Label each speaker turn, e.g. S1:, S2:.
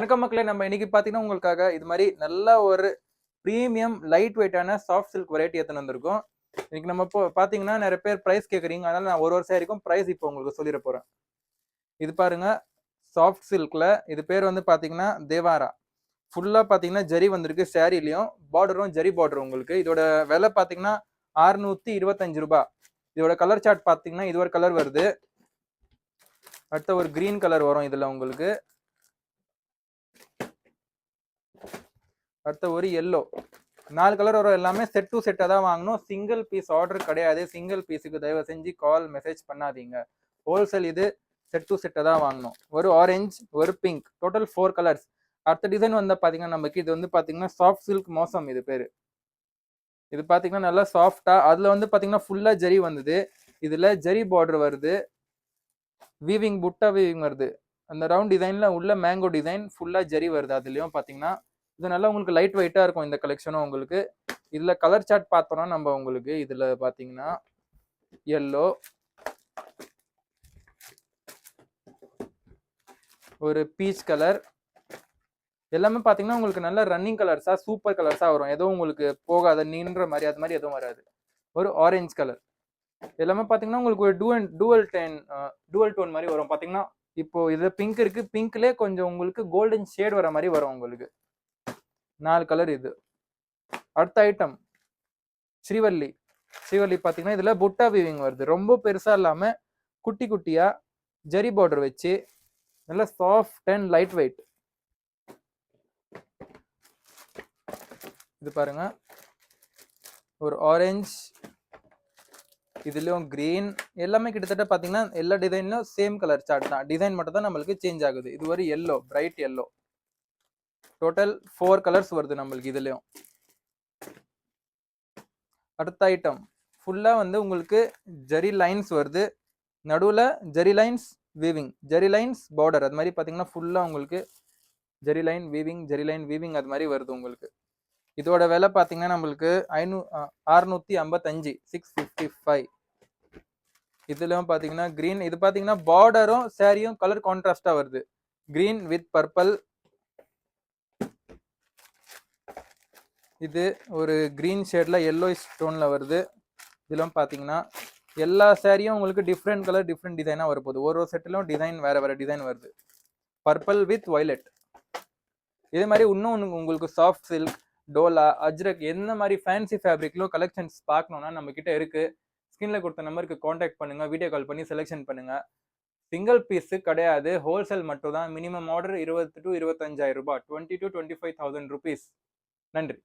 S1: வணக்கம் மக்களே, நம்ம இன்னைக்கு பார்த்தீங்கன்னா உங்களுக்காக இது மாதிரி நல்ல ஒரு ப்ரீமியம் லைட் வெயிட்டான சாஃப்ட் சில்க் வெரைட்டி எடுத்துன்னு வந்திருக்கோம். இன்னைக்கு நம்ம இப்போ பார்த்தீங்கன்னா நிறைய பேர் ப்ரைஸ் கேட்குறீங்க, அதனால நான் ஒரு சாரிக்கும் ப்ரைஸ் இப்போ உங்களுக்கு சொல்லிட போறேன். இது பாருங்க, சாஃப்ட் சில்க்ல இது பேர் வந்து பார்த்தீங்கன்னா தேவாரா. ஃபுல்லாக பார்த்தீங்கன்னா ஜரி வந்திருக்கு, சாரிலையும் பார்டரும் ஜரி பார்டர் உங்களுக்கு. இதோட விலை பார்த்தீங்கன்னா 625 ரூபாய். இதோட கலர் சார்ட் பார்த்தீங்கன்னா இது ஒரு கலர் வருது, அடுத்த ஒரு கிரீன் கலர் வரும் இதில் உங்களுக்கு, அடுத்த ஒரு எல்லோ, 4 கலர் வரும். எல்லாமே செட் டு செட்டாக தான் வாங்கணும், சிங்கிள் பீஸ் ஆர்டர் கிடையாது. சிங்கிள் பீஸுக்கு தயவு செஞ்சு கால் மெசேஜ் பண்ணாதீங்க. ஹோல்சேல் இது, செட் டு செட்டாக தான் வாங்கணும். ஒரு ஆரஞ்சு, ஒரு பிங்க், டோட்டல் 4 கலர்ஸ். அடுத்த டிசைன் வந்து பார்த்தீங்கன்னா நமக்கு இது வந்து பார்த்தீங்கன்னா சாஃப்ட் சில்க் மோசம் இது பேர். இது பார்த்தீங்கன்னா நல்லா சாஃப்டாக, அதில் வந்து பார்த்தீங்கன்னா ஃபுல்லாக ஜரி வந்தது. இதில் ஜரி பார்டர் வருது, வீவிங் புட்டா வீவிங் வருது. அந்த ரவுண்ட் டிசைனில் உள்ள மேங்கோ டிசைன் ஃபுல்லாக ஜரி வருது. அதுலேயும் பார்த்தீங்கன்னா இது நல்லா உங்களுக்கு லைட் வெயிட்டாக இருக்கும் இந்த கலெக்ஷனும் உங்களுக்கு. இதில் கலர் சார்ட் பார்த்தோம்னா நம்ம உங்களுக்கு இதில் பார்த்தீங்கன்னா எல்லோ, ஒரு பீச் கலர், எல்லாமே பார்த்தீங்கன்னா உங்களுக்கு நல்ல ரன்னிங் கலர்ஸாக சூப்பர் கலர்ஸாக வரும். எதுவும் உங்களுக்கு போகாத நீன்ற மாதிரி அது மாதிரி எதுவும் வராது. ஒரு ஆரஞ்சு கலர், எல்லாமே பார்த்தீங்கன்னா உங்களுக்கு ஒரு டூவல் டோன் மாதிரி வரும். பார்த்தீங்கன்னா இப்போ இது பிங்க் இருக்கு, பிங்க்லேயே கொஞ்சம் உங்களுக்கு கோல்டன் ஷேட் வர மாதிரி வரும் உங்களுக்கு. 4 கலர் இது. அடுத்த ஐட்டம் ஸ்ரீவல்லி. ஸ்ரீவல்லி பார்த்தீங்கன்னா இதில் புட்டா வீவிங் வருது, ரொம்ப பெருசாக இல்லாமல் குட்டி குட்டியாக ஜரி பார்டர் வச்சு நல்ல சாஃப்ட் அண்ட் லைட் வெயிட். இது பாருங்க, ஒரு ஆரஞ்சு, இதுலயும் கிரீன், எல்லாமே கிட்டத்தட்ட பார்த்தீங்கன்னா எல்லா டிசைன்லையும் சேம் கலர் சார்ட் தான், டிசைன் மட்டும் தான் நம்மளுக்கு சேஞ்ச் ஆகுது. இது ஒரு yellow, bright yellow, total 4 colours வருது நம்மளுக்கு இதுலயும். அடுத்த ஐட்டம் ஃபுல்லாக வந்து உங்களுக்கு ஜரி லைன்ஸ் வருது, நடுவில் zari lines weaving, zari lines border, அது மாதிரி பார்த்தீங்கன்னா ஃபுல்லாக உங்களுக்கு zari line weaving, zari line weaving அது மாதிரி வருது உங்களுக்கு. இதோட விலை பார்த்தீங்கன்னா நம்மளுக்கு 655, 655. இதுலயும் பார்த்தீங்கன்னா கிரீன், இது பார்த்தீங்கன்னா பார்டரும் சாரியும் கலர் கான்ட்ராஸ்டாக வருது, கிரீன் வித் பர்பிள். இது ஒரு கிரீன் ஷேட்ல எல்லோ ஸ்டோன்ல வருது. இதெல்லாம் பார்த்தீங்கன்னா எல்லா சாரியும் உங்களுக்கு டிஃப்ரெண்ட் கலர் டிஃப்ரெண்ட் டிசைனாக வரப்போகுது. ஒரு செட்டிலும் டிசைன் வேற வேற டிசைன் வருது, பர்பிள் வித் வயலட். இதே மாதிரி இன்னும் உங்களுக்கு சாஃப்ட் சில்க், டோலா, அஜ்ரக், எந்த மாதிரி ஃபேன்சி ஃபேப்ரிக்லோ கலெக்ஷன்ஸ் பார்க்கணுன்னா நம்ம கிட்ட இருக்கு. ஸ்கிரீன்ல கொடுத்த நம்பருக்கு காண்டாக்ட் பண்ணுங்க, வீடியோ கால் பண்ணி செலெக்ஷன் பண்ணுங்க. சிங்கிள் பீஸு கிடையாது, ஹோல்சேல் மட்டும் தான். மினிமம் ஆர்டர் 20 to 25,000 ரூபாய், 20 to 25,000 rupees. நன்றி.